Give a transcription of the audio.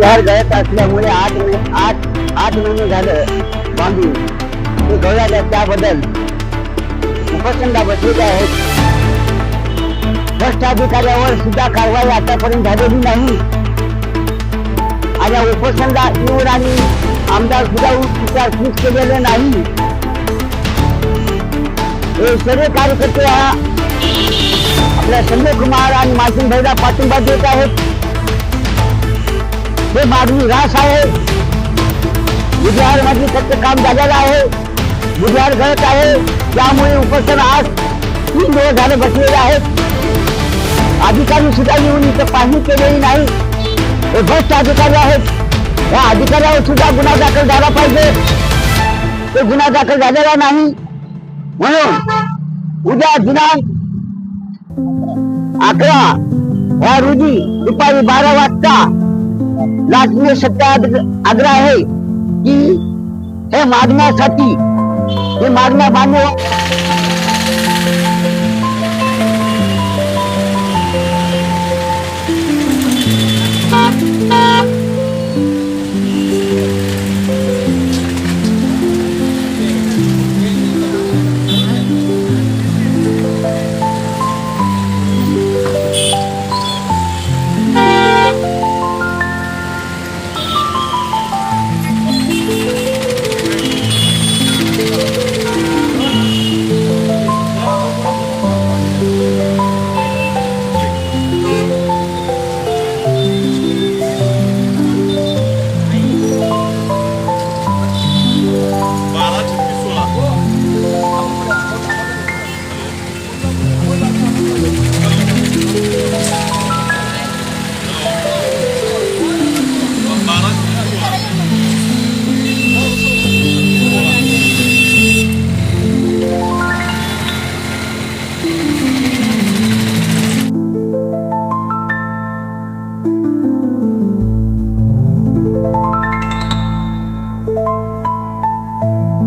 बुधार गळत असल्यामुळे आठ महिने झालं बांधून ते गळाल्या, त्याबद्दल उपोषणला बसलेले आहेत. भ्रष्ट अधिकाऱ्यावर सुद्धा कारवाई आतापर्यंत झालेली नाही आणि या उपोषणला येऊन आणि आमदार सुद्धा विचारपूस केलेलं नाही. हे सर्व कार्यकर्ते आपल्या संजय कुमार आणि मासिंग भाईला पाठिंबा देत आहेत. हे मागणी रास आहे. बुधवार मध्ये फक्त काम झालेलं आहे. बुधवार गळत आहे, त्यामुळे उपोषण आज 3 दिवस झाले बसलेले आहेत. अधिकारी सुद्धा येऊन इथं पाहणी केलेली नाही. हे भ्रष्ट अधिकारी आहेत. या अधिकाऱ्यावर सुद्धा गुन्हा दाखल झाला पाहिजे. तो गुन्हा दाखल झालेला नाही. म्हणून उद्या दिनांक 11 या रोजी दुपारी 12 वाजता लाचनीय सत्याग्रह आहे की हे मागण्यासाठी, हे मागण्या मान्य